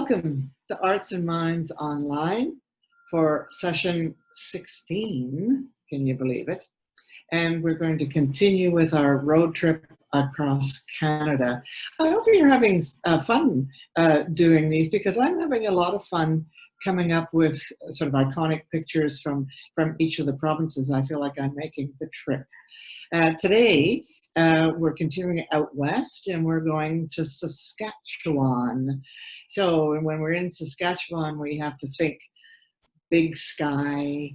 Welcome to Arts and Minds Online for session 16, can you believe it? And we're going to continue with our road trip across Canada. I hope you're having fun doing these, because I'm having a lot of fun coming up with sort of iconic pictures from each of the provinces. I feel like I'm making the trip. Today, we're continuing out west, and we're going to Saskatchewan. So when we're in Saskatchewan, we have to think big sky,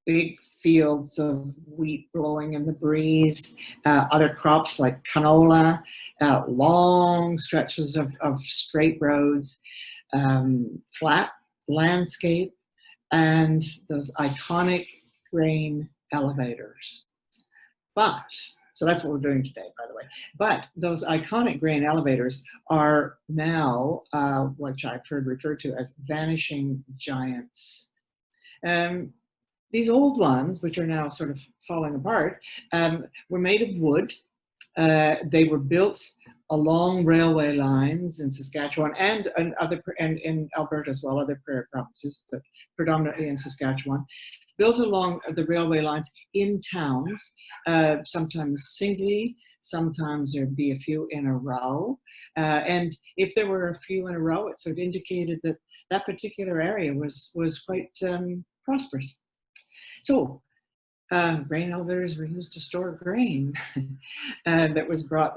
big fields of wheat blowing in the breeze, other crops like canola, long stretches of straight roads, flat landscape, and those iconic grain elevators. So that's what we're doing today, by the way. But those iconic grain elevators are now, which I've heard referred to as vanishing giants. These old ones, which are now sort of falling apart, were made of wood. They were built along railway lines in Saskatchewan and in Alberta as well, other prairie provinces, but predominantly in Saskatchewan. Built along the railway lines in towns, sometimes singly, sometimes there'd be a few in a row. And if there were a few in a row, it sort of indicated that that particular area was quite prosperous. So grain elevators were used to store grain that was brought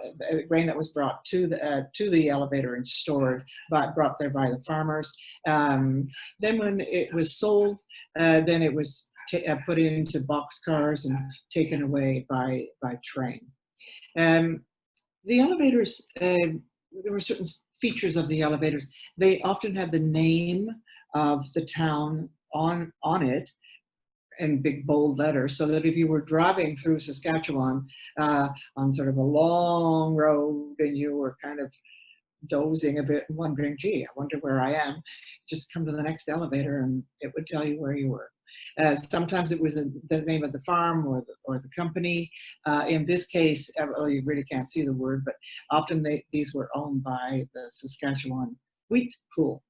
to the elevator and stored, brought there by the farmers. Then when it was sold, then it was put into boxcars and taken away by train. The elevators, there were certain features of the elevators. They often had the name of the town on it in big bold letters, so that if you were driving through Saskatchewan on sort of a long road and you were kind of dozing a bit and wondering, gee, I wonder where I am, just come to the next elevator and it would tell you where you were. Sometimes it was the name of the farm or the company. In this case, well, you really can't see the word, but often these were owned by the Saskatchewan Wheat Pool.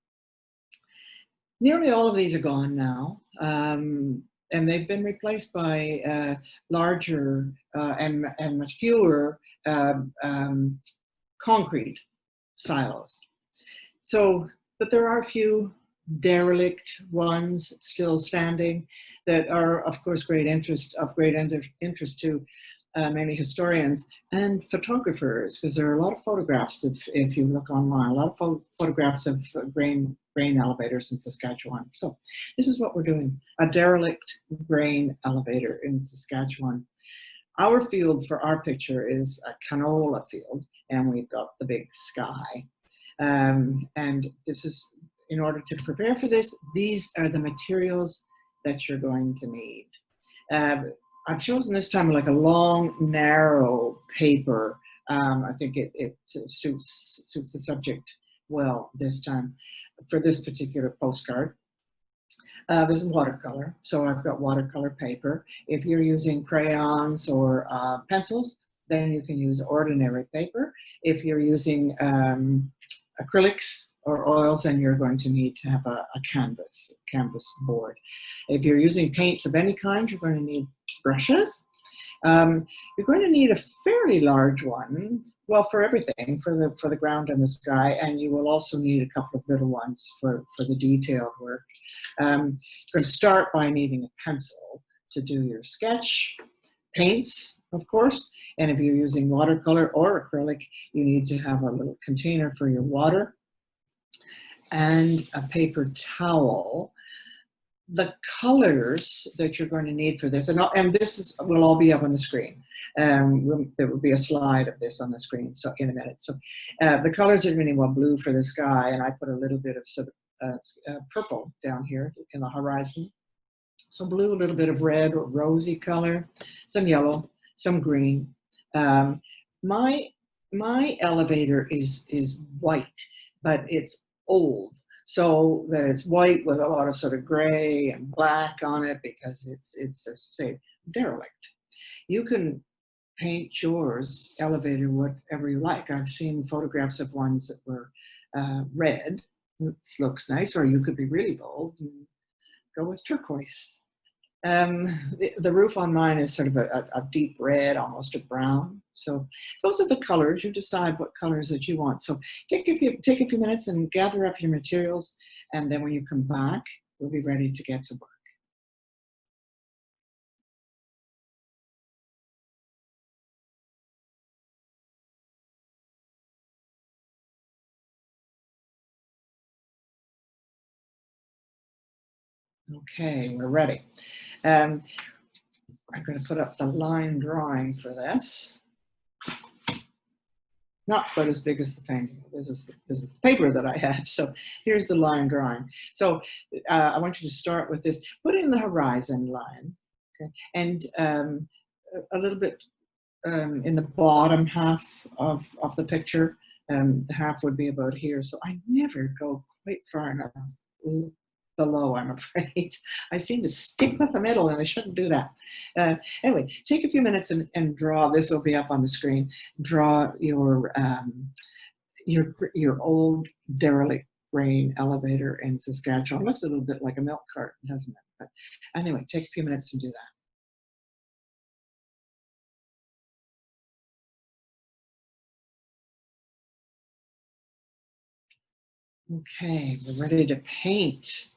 Nearly all of these are gone now. And they've been replaced by larger and much fewer concrete silos. So, but there are a few derelict ones still standing that are, of course, great interest to many historians and photographers, because there are a lot of photographs, if you look online, a lot of photographs of grain elevators in Saskatchewan. So this is what we're doing, a derelict grain elevator in Saskatchewan. Our field for our picture is a canola field, and we've got the big sky. And this is, in order to prepare for this, these are the materials that you're going to need. I've chosen this time like a long, narrow paper. I think it suits the subject well this time for this particular postcard. This is watercolor, so I've got watercolor paper. If you're using crayons or pencils, then you can use ordinary paper. If you're using acrylics or oils, then you're going to need to have a canvas board. If you're using paints of any kind, you're going to need brushes. You're going to need a fairly large one, well, for everything, for the ground and the sky, and you will also need a couple of little ones for the detailed work. You're going to start by needing a pencil to do your sketch, paints, of course, and if you're using watercolor or acrylic, you need to have a little container for your water and a paper towel. The colors that you're going to need for this, and this will all be up on the screen. There will be a slide of this on the screen so in a minute. So the colors are really, well, blue for the sky, and I put a little bit of sort of purple down here in the horizon. So blue, a little bit of red or rosy color, some yellow, some green. My elevator is white, but it's old, so that it's white with a lot of sort of gray and black on it, because it's say, derelict. You can paint yours elevator whatever you like. I've seen photographs of ones that were red. It looks nice, or you could be really bold and go with turquoise. The roof on mine is sort of a deep red, almost a brown. So those are the colors. You decide what colors that you want. So take a few minutes and gather up your materials, and then when you come back, we'll be ready to get to work. Okay, we're ready. I'm going to put up the line drawing for this. Not quite as big as the painting. This is the paper that I have. So here's the line drawing. So I want you to start with this. Put in the horizon line, okay, and a little bit in the bottom half of the picture. The half would be about here. So I never go quite far enough below, I'm afraid. I seem to stick with the middle, and I shouldn't do that. Anyway, take a few minutes and draw. This will be up on the screen. Draw your old derelict grain elevator in Saskatchewan. It looks a little bit like a milk cart, doesn't it? But anyway, take a few minutes to do that. Okay, we're ready to paint.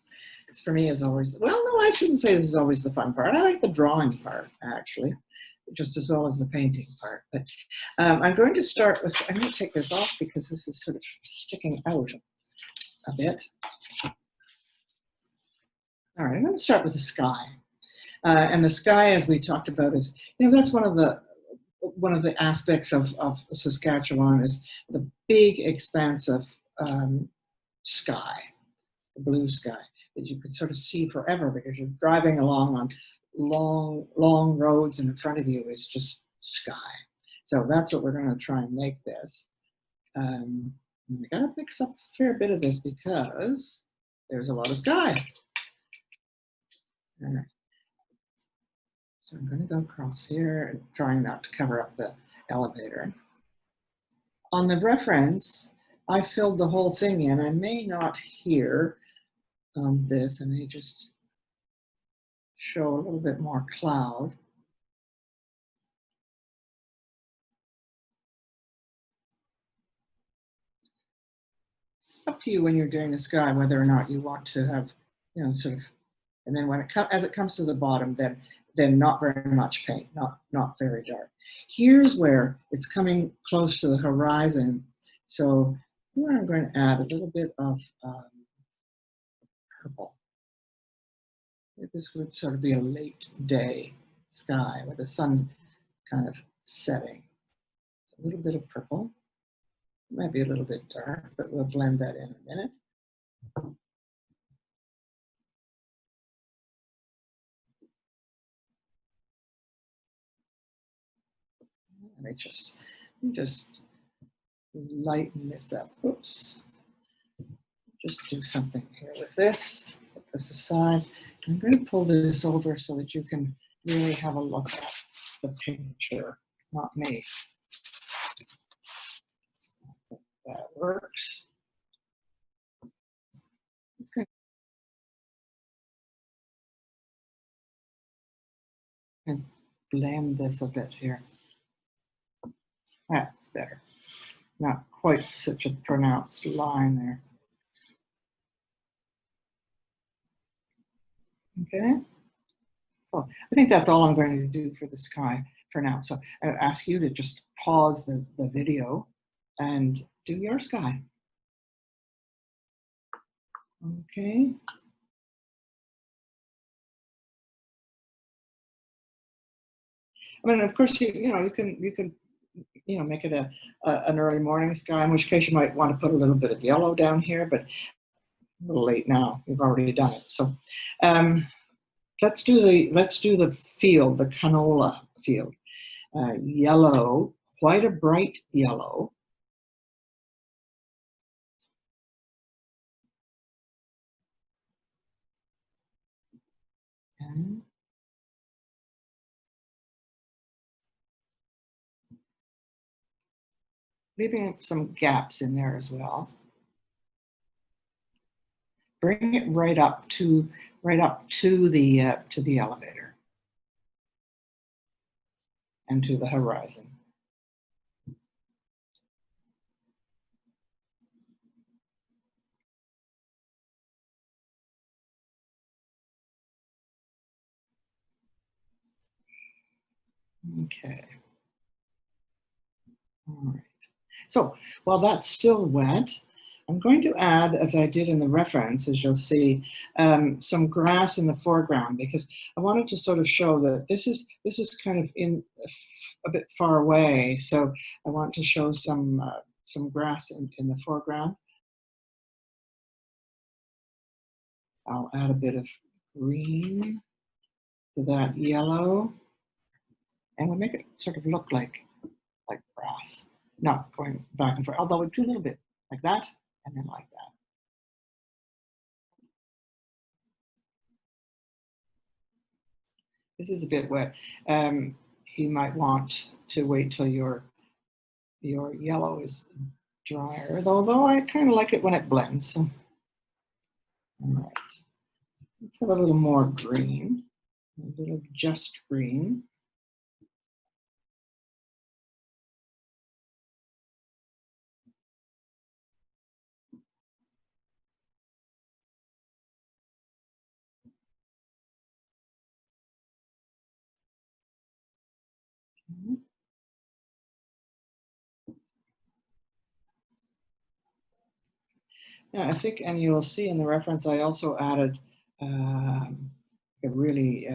This for me is always, well, no, I shouldn't say this is always the fun part. I like the drawing part, actually, just as well as the painting part. But I'm going to start with, I'm going to take this off because this is sort of sticking out a bit. All right, I'm going to start with the sky. And the sky, as we talked about, is, that's one of the aspects of Saskatchewan is the big expanse of sky, the blue sky, that you could sort of see forever because you're driving along on long roads, and in front of you is just sky. So that's what we're going to try and make this. We got to mix up a fair bit of this because there's a lot of sky. All right. So I'm going to go across here and trying not to cover up the elevator. On the reference, I filled the whole thing in. I may not here on this. I may just show a little bit more cloud. Up to you when you're doing the sky, whether or not you want to have, sort of, and then when as it comes to the bottom, then not very much paint, not very dark. Here's where it's coming close to the horizon. So here I'm going to add a little bit of purple. This would sort of be a late day sky with the sun kind of setting. A little bit of purple. It might be a little bit dark, but we'll blend that in a minute. Let me just lighten this up. Oops. Just do something here with this. Put this aside. I'm going to pull this over so that you can really have a look at the picture, not me. That works. It's going to blend this a bit here. That's better. Not quite such a pronounced line there. Okay. So I think that's all I'm going to do for the sky for now. So I ask you to just pause the video and do your sky. Okay. I mean, of course, you can make it an early morning sky, in which case you might want to put a little bit of yellow down here, but a little late now. You've already done it. So let's do the field, the canola field. Yellow, quite a bright yellow. And leaving some gaps in there as well. bring it right up to the elevator and to the horizon. Okay. All right. So while that's still wet, I'm going to add, as I did in the reference, as you'll see, some grass in the foreground, because I wanted to sort of show that this is kind of in a bit far away. So I want to show some grass in the foreground. I'll add a bit of green to that yellow, and we'll make it sort of look like grass, not going back and forth, although we do a little bit like that, and then like that. This is a bit wet. You might want to wait till your yellow is drier, although I kind of like it when it blends. So. All right, let's have a little more green, a little just green. Yeah, I think, and you'll see in the reference, I also added a really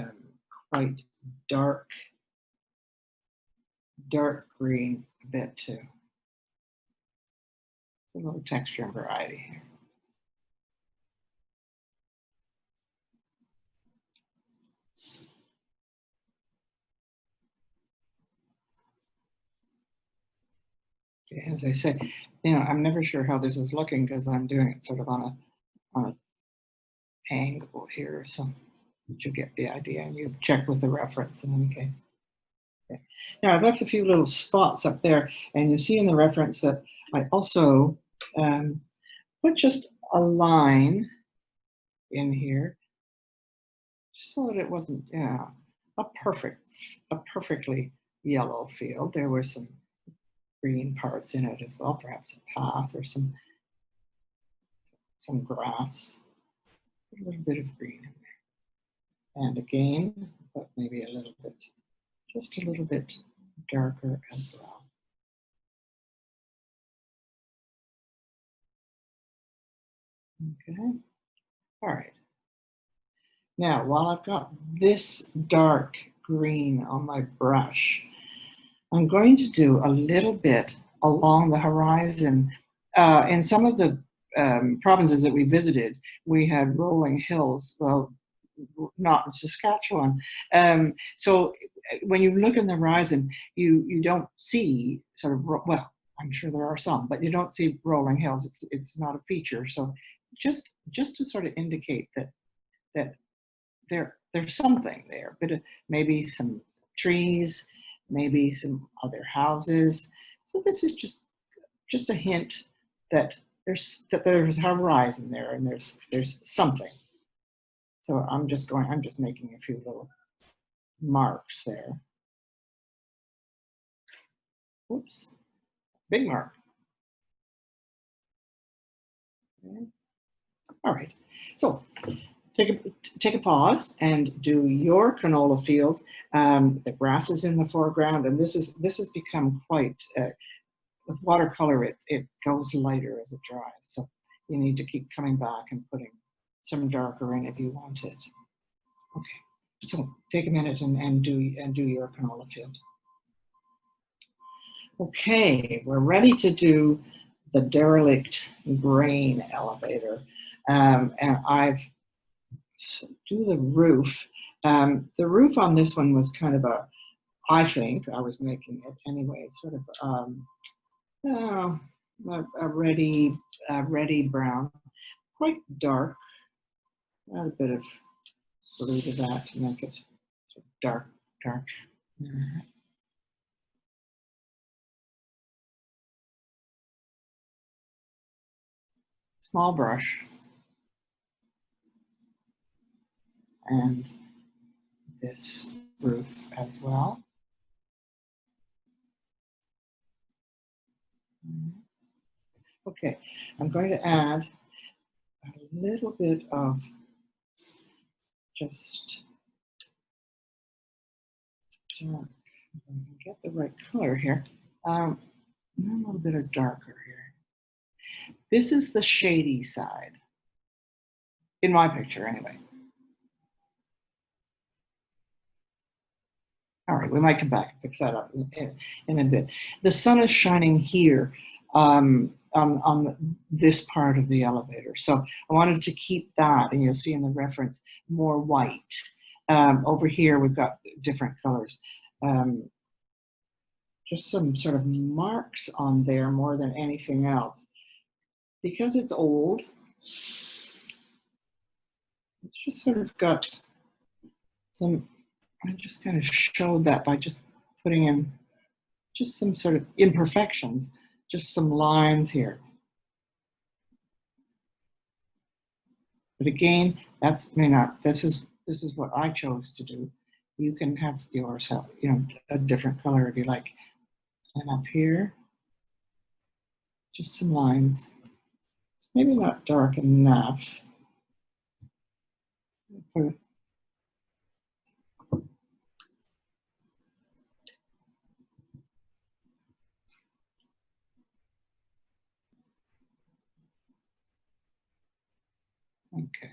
quite dark green bit too. A little texture and variety here. Okay, as I say, I'm never sure how this is looking because I'm doing it sort of on an angle here, so you get the idea, and you check with the reference in any case. Okay. Now I've left a few little spots up there, and you see in the reference that I also put just a line in here so that it wasn't a perfectly yellow field. There were some green parts in it as well, perhaps a path or some grass, a little bit of green in there. And again, but maybe a little bit, just a little bit darker as well. Okay, all right. Now, while I've got this dark green on my brush, I'm going to do a little bit along the horizon. In some of the provinces that we visited, we had rolling hills. Well, not in Saskatchewan. So when you look in the horizon, you don't see sort of, well, I'm sure there are some, but you don't see rolling hills. It's not a feature. So just to sort of indicate that there's something there, but maybe some trees, maybe some other houses. So this is just a hint that there's a horizon there, and there's something. So I'm just making a few little marks there. Whoops, big mark. Okay. All right, so take a pause and do your canola field. The grass is in the foreground, and this has become quite, with watercolor, it goes lighter as it dries. So you need to keep coming back and putting some darker in if you want it. Okay, so take a minute and do your canola field. Okay, we're ready to do the derelict grain elevator, and I've do the roof. The roof on this one was kind of I think I was making it anyway, sort of a reddy brown, quite dark. Add a bit of blue to that to make it sort of dark. Small brush. and this roof as well. Okay, I'm going to add a little bit of just dark. Get the right color here. A little bit of darker here. This is the shady side, in my picture anyway. All right, we might come back and fix that up in a bit. The sun is shining here on this part of the elevator. So I wanted to keep that, and you'll see in the reference, more white. Over here, we've got different colors. Just some sort of marks on there more than anything else. Because it's old, it's just sort of got some, I just kind of showed that by just putting in just some sort of imperfections, just some lines here. But again, that's, this is what I chose to do. You can have yours, you know, a different color if you like. And up here, just some lines. It's maybe not dark enough. Okay.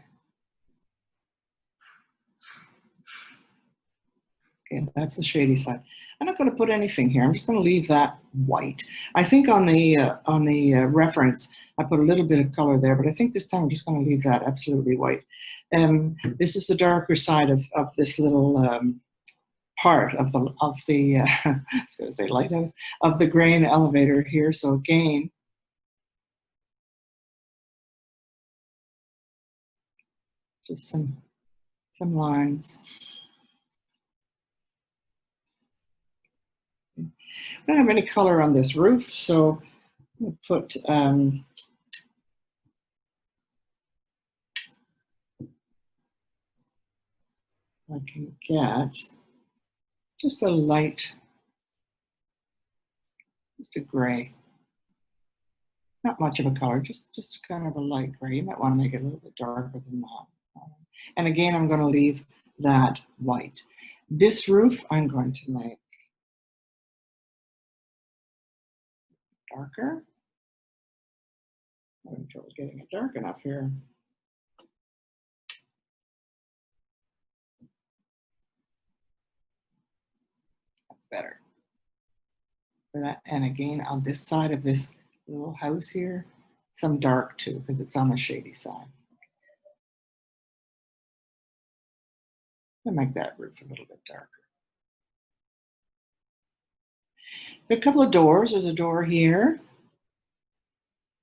Okay, that's the shady side. I'm not going to put anything here. I'm just going to leave that white. I think on the reference, I put a little bit of color there, but I think this time I'm just going to leave that absolutely white. This is the darker side of this little part of the I was going to say lighthouse, of the grain elevator here. So again, just some lines. I don't have any color on this roof, so I'm going to put I can get just a light, just a gray. Not much of a color, just kind of a light gray. You might want to make it a little bit darker than that. And again, I'm going to leave that white. This roof, I'm going to make darker. I'm having trouble getting it dark enough here. That's better. For that. And again, on this side of this little house here, some dark too, because it's on the shady side. I'll make that roof a little bit darker. There are a couple of doors. There's a door here.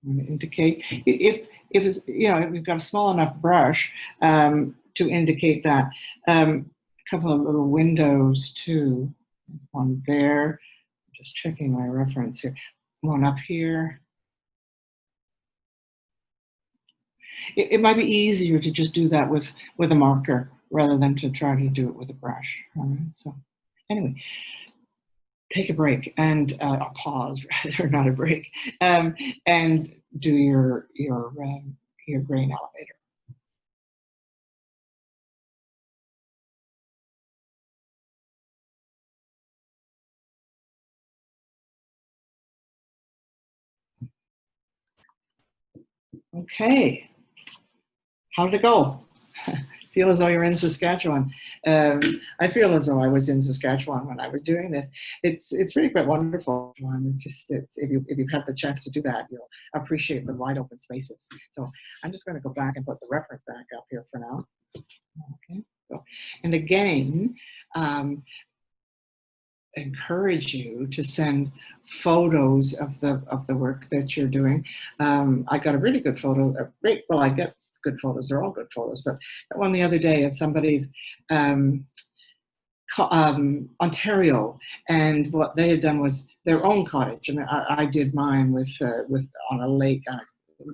I'm going to indicate if it's, you know, if we've got a small enough brush to indicate that. A couple of little windows too. There's one there. I'm just checking my reference here. One up here. It might be easier to just do that with a marker rather than to try to do it with a brush. So anyway, take a break and a pause, rather, not a break, and do your grain elevator. Okay, how did it go? Feel as though you're in Saskatchewan. I feel as though I was in Saskatchewan when I was doing this. It's really quite wonderful. If you have the chance to do that, you'll appreciate the wide open spaces. So I'm just going to go back and put the reference back up here for now. Okay. So, and again, encourage you to send photos of the work that you're doing. I got a really good photo. Well, I get good photos. They're all good photos, but one the other day of somebody's Ontario, and what they had done was their own cottage, and I did mine with on a lake,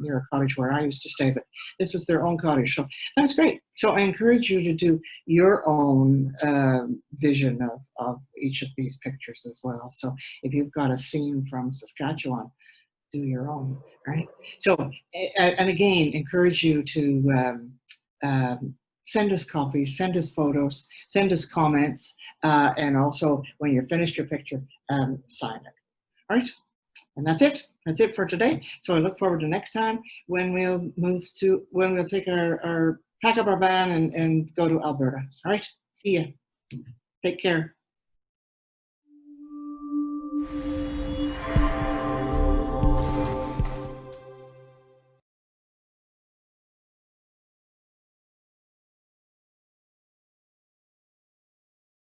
near a cottage where I used to stay, but this was their own cottage. So that was great. So I encourage you to do your own vision of each of these pictures as well. So if you've got a scene from Saskatchewan, do your own, right? So, and again, encourage you to send us copies, send us photos, send us comments, and also when you're finished your picture, sign it. All right, and that's it. That's it for today. So I look forward to next time when we'll take pack up our van and go to Alberta. All right, see ya. Take care.